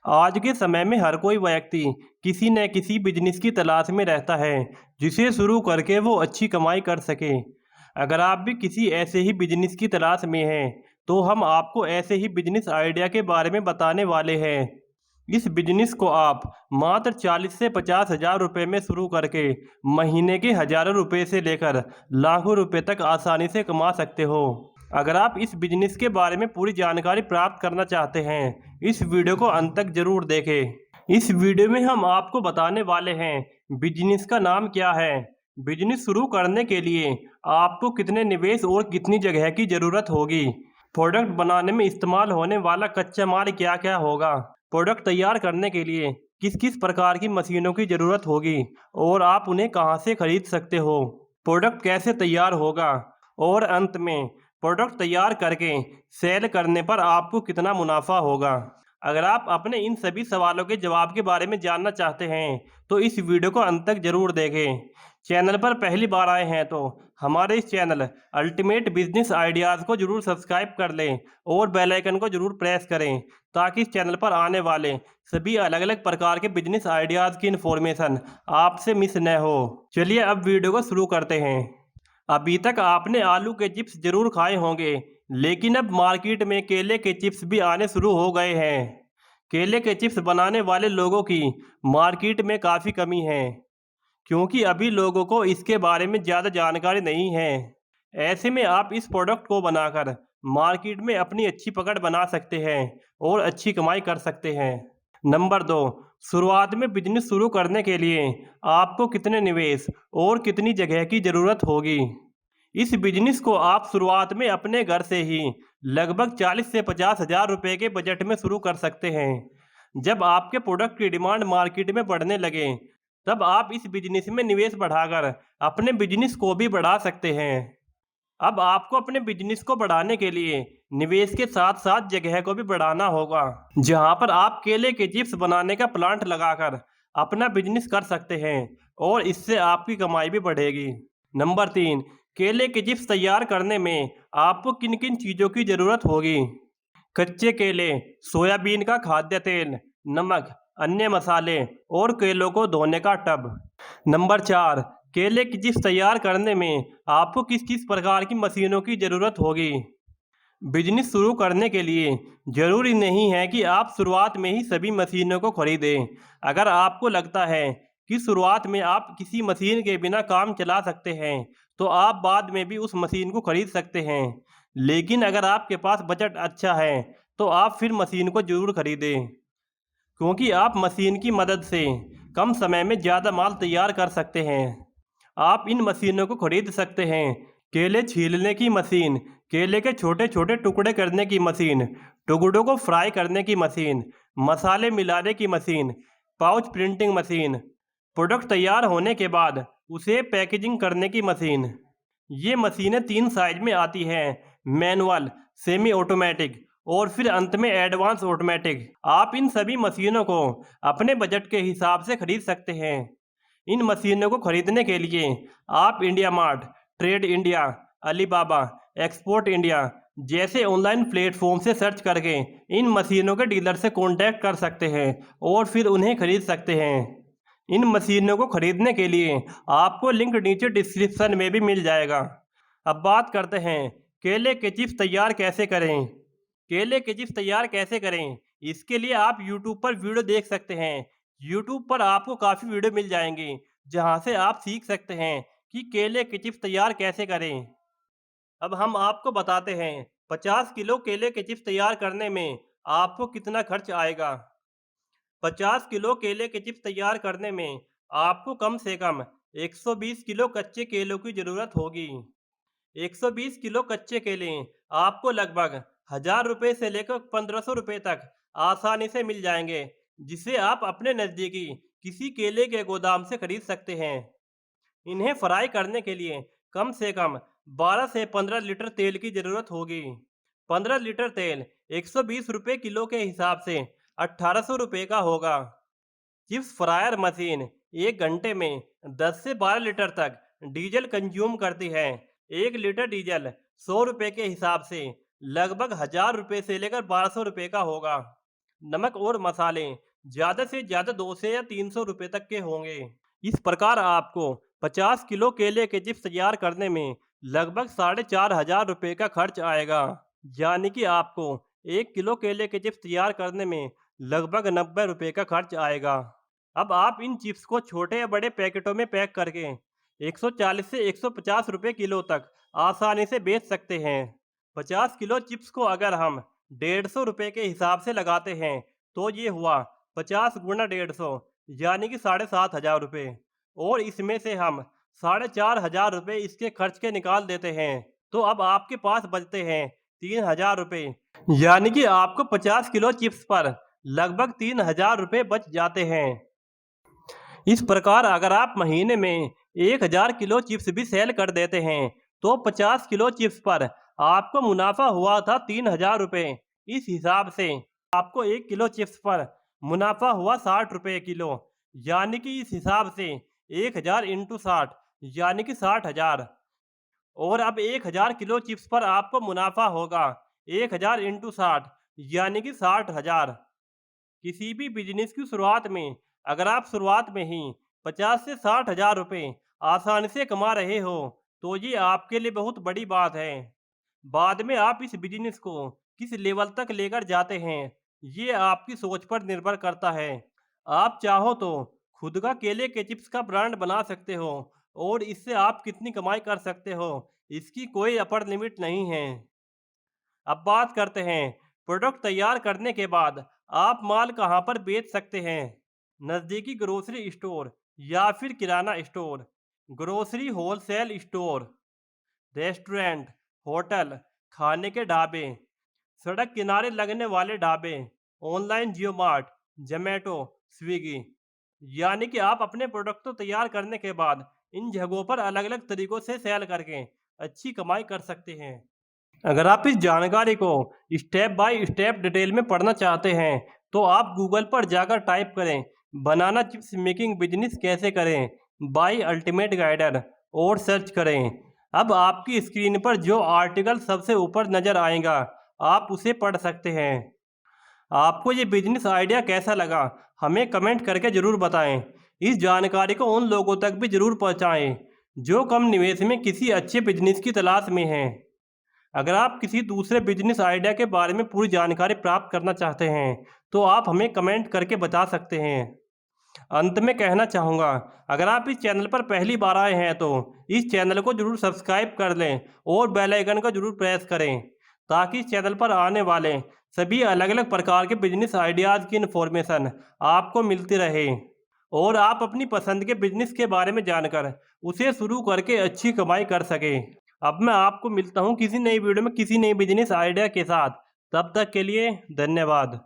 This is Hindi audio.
आज के समय में हर कोई व्यक्ति किसी न किसी बिजनेस की तलाश में रहता है जिसे शुरू करके वो अच्छी कमाई कर सके। अगर आप भी किसी ऐसे ही बिजनेस की तलाश में हैं तो हम आपको ऐसे ही बिजनेस आइडिया के बारे में बताने वाले हैं। इस बिजनेस को आप मात्र 40 से 50 हज़ार रुपये में शुरू करके महीने के हजारों रुपए से लेकर लाखों रुपए तक आसानी से कमा सकते हो। अगर आप इस बिजनेस के बारे में पूरी जानकारी प्राप्त करना चाहते हैं, इस वीडियो को अंत तक जरूर देखें। इस वीडियो में हम आपको बताने वाले हैं बिजनेस का नाम क्या है, बिजनेस शुरू करने के लिए आपको कितने निवेश और कितनी जगह की जरूरत होगी, प्रोडक्ट बनाने में इस्तेमाल होने वाला कच्चा माल क्या क्या होगा, प्रोडक्ट तैयार करने के लिए किस किस प्रकार की मशीनों की ज़रूरत होगी और आप उन्हें कहां से खरीद सकते हो, प्रोडक्ट कैसे तैयार होगा और अंत में प्रोडक्ट तैयार करके सेल करने पर आपको कितना मुनाफा होगा। अगर आप अपने इन सभी सवालों के जवाब के बारे में जानना चाहते हैं तो इस वीडियो को अंत तक जरूर देखें। चैनल पर पहली बार आए हैं तो हमारे इस चैनल अल्टीमेट बिजनेस आइडियाज़ को जरूर सब्सक्राइब कर लें और बेल आइकन को जरूर प्रेस करें ताकि इस चैनल पर आने वाले सभी अलग अलग प्रकार के बिजनेस आइडियाज़ की इन्फॉर्मेशन आपसे मिस न हो। चलिए अब वीडियो को शुरू करते हैं। अभी तक आपने आलू के चिप्स जरूर खाए होंगे, लेकिन अब मार्केट में केले के चिप्स भी आने शुरू हो गए हैं। केले के चिप्स बनाने वाले लोगों की मार्केट में काफ़ी कमी है, क्योंकि अभी लोगों को इसके बारे में ज़्यादा जानकारी नहीं है। ऐसे में आप इस प्रोडक्ट को बनाकर मार्केट में अपनी अच्छी पकड़ बना सकते हैं और अच्छी कमाई कर सकते हैं। नंबर 2, शुरुआत में बिजनेस शुरू करने के लिए आपको कितने निवेश और कितनी जगह की ज़रूरत होगी। इस बिजनेस को आप शुरुआत में अपने घर से ही लगभग 40 से 50 हज़ार रुपये के बजट में शुरू कर सकते हैं। जब आपके प्रोडक्ट की डिमांड मार्केट में बढ़ने लगे तब आप इस बिजनेस में निवेश बढ़ाकर अपने बिजनेस को भी बढ़ा सकते हैं। अब आपको अपने बिजनेस को बढ़ाने के लिए निवेश के साथ साथ जगह को भी बढ़ाना होगा, जहां पर आप केले के चिप्स बनाने का प्लांट लगाकर अपना बिजनेस कर सकते हैं और इससे आपकी कमाई भी बढ़ेगी। नंबर 3, केले के चिप्स तैयार करने में आपको किन किन चीज़ों की ज़रूरत होगी। कच्चे केले, सोयाबीन का खाद्य तेल, नमक, अन्य मसाले और केलों को धोने का टब। नंबर 4, केले की चिप्स तैयार करने में आपको किस किस प्रकार की मशीनों की ज़रूरत होगी। बिजनेस शुरू करने के लिए ज़रूरी नहीं है कि आप शुरुआत में ही सभी मशीनों को खरीदें। अगर आपको लगता है कि शुरुआत में आप किसी मशीन के बिना काम चला सकते हैं तो आप बाद में भी उस मशीन को खरीद सकते हैं। लेकिन अगर आपके पास बजट अच्छा है तो आप फिर मशीन को ज़रूर खरीदें, क्योंकि आप मशीन की मदद से कम समय में ज़्यादा माल तैयार कर सकते हैं। आप इन मशीनों को खरीद सकते हैं। केले छीलने की मशीन, केले के छोटे छोटे टुकड़े करने की मशीन, टुकड़ों को फ्राई करने की मशीन, मसाले मिलाने की machine, pouch printing machine, product तैयार होने के बाद उसे पैकेजिंग करने की मशीन। ये मशीनें 3 साइज में आती हैं, मैनुअल, सेमी ऑटोमेटिक और फिर अंत में एडवांस ऑटोमेटिक। आप इन सभी मशीनों को अपने बजट के हिसाब से खरीद सकते हैं। इन मशीनों को खरीदने के लिए आप India mart, trade India, Alibaba, export India जैसे ऑनलाइन प्लेटफॉर्म से सर्च करके इन मशीनों के डीलर से कांटेक्ट कर सकते हैं और फिर उन्हें खरीद सकते हैं। इन मशीनों को खरीदने के लिए आपको लिंक नीचे डिस्क्रिप्शन में भी मिल जाएगा। अब बात करते हैं केले के चिप्स तैयार कैसे करें। केले के चिप्स तैयार कैसे करें, इसके लिए आप यूट्यूब पर वीडियो देख सकते हैं। यूट्यूब पर आपको काफ़ी वीडियो मिल जाएंगे जहां से आप सीख सकते हैं कि केले के चिप्स तैयार कैसे करें। अब हम आपको बताते हैं 50 किलो केले के चिप्स तैयार करने में आपको कितना खर्च आएगा। 50 किलो केले के चिप्स तैयार करने में आपको कम से कम 120 किलो कच्चे केलों की ज़रूरत होगी। 120 किलो कच्चे केले आपको लगभग 1000 रुपये से लेकर 1500 रुपये तक आसानी से मिल जाएंगे, जिसे आप अपने नज़दीकी किसी केले के गोदाम से खरीद सकते हैं। इन्हें फ्राई करने के लिए कम से कम 12 से 15 लीटर तेल की ज़रूरत होगी। 15 लीटर तेल 120 रुपये किलो के हिसाब से 1800 रुपये का होगा। चिप्स फ्रायर मशीन 1 घंटे में 10 से 12 लीटर तक डीजल कंज्यूम करती है। 1 लीटर डीजल 100 रुपये के हिसाब से लगभग 1000 रुपये से लेकर 1200 रुपये का होगा। नमक और मसाले ज़्यादा से ज़्यादा 200 या 300 रुपये तक के होंगे। इस प्रकार आपको 50 किलो केले के चिप्स तैयार करने में लगभग 4,500 रुपये का खर्च आएगा। यानी कि आपको 1 किलो केले के चिप्स तैयार करने में लगभग 90 रुपये का खर्च आएगा। अब आप इन चिप्स को छोटे या बड़े पैकेटों में पैक करके 140 से 150 रुपये किलो तक आसानी से बेच सकते हैं। 50 किलो चिप्स को अगर हम 150 रुपये के हिसाब से लगाते हैं तो ये हुआ 50 गुना 150 यानी कि 7,500 रुपये। और इसमें से हम 4,500 रुपये इसके खर्च के निकाल देते हैं तो अब आपके पास बचते हैं 3,000 रुपये। यानी कि आपको 50 किलो चिप्स पर लगभग 3,000 रुपये बच जाते हैं। इस प्रकार अगर आप महीने में 1,000 किलो चिप्स भी सेल कर देते हैं तो 50 किलो चिप्स पर आपको मुनाफा हुआ था 3,000 रुपये। इस हिसाब से आपको 1 किलो चिप्स पर मुनाफा हुआ 60 रुपये किलो। यानी कि इस हिसाब से 1,000 इंटू 60 यानी कि 60,000। और अब 1,000 किलो चिप्स पर आपको मुनाफा होगा 1,000 इंटू 60 यानी कि 60,000। किसी भी बिजनेस की शुरुआत में अगर आप शुरुआत में ही 50 से 60,000 रुपये आसानी से कमा रहे हो तो ये आपके लिए बहुत बड़ी बात है। बाद में आप इस बिजनेस को किस लेवल तक लेकर जाते हैं ये आपकी सोच पर निर्भर करता है। आप चाहो तो खुद का केले के चिप्स का ब्रांड बना सकते हो और इससे आप कितनी कमाई कर सकते हो इसकी कोई अपर लिमिट नहीं है। अब बात करते हैं प्रोडक्ट तैयार करने के बाद आप माल कहाँ पर बेच सकते हैं। नज़दीकी ग्रोसरी स्टोर या फिर किराना store, grocery wholesale store, restaurant, hotel, खाने के ढाबे, सड़क किनारे लगने वाले ढाबे, ऑनलाइन जियो मार्ट, जोमेटो, स्विगी। यानी कि आप अपने प्रोडक्ट को तैयार करने के बाद इन जगहों पर अलग अलग तरीकों से सेल करके अच्छी कमाई कर सकते हैं। अगर आप इस जानकारी को स्टेप बाय स्टेप डिटेल में पढ़ना चाहते हैं तो आप गूगल पर जाकर टाइप करें बनाना चिप्स मेकिंग बिजनेस कैसे करें बाय अल्टीमेट गाइडर और सर्च करें। अब आपकी स्क्रीन पर जो आर्टिकल सबसे ऊपर नज़र आएगा आप उसे पढ़ सकते हैं। आपको ये बिजनेस आइडिया कैसा लगा हमें कमेंट करके ज़रूर बताएं। इस जानकारी को उन लोगों तक भी ज़रूर पहुंचाएं जो कम निवेश में किसी अच्छे बिजनेस की तलाश में हैं। अगर आप किसी दूसरे बिजनेस आइडिया के बारे में पूरी जानकारी प्राप्त करना चाहते हैं तो आप हमें कमेंट करके बता सकते हैं। अंत में कहना चाहूँगा अगर आप इस चैनल पर पहली बार आए हैं तो इस चैनल को जरूर सब्सक्राइब कर लें और बेल आइकन को जरूर प्रेस करें ताकि इस चैनल पर आने वाले सभी अलग अलग प्रकार के बिजनेस आइडियाज़ की इन्फॉर्मेशन आपको मिलती रहे और आप अपनी पसंद के बिजनेस के बारे में जानकर उसे शुरू करके अच्छी कमाई कर सकें। अब मैं आपको मिलता हूँ किसी नई वीडियो में किसी नई बिजनेस आइडिया के साथ। तब तक के लिए धन्यवाद।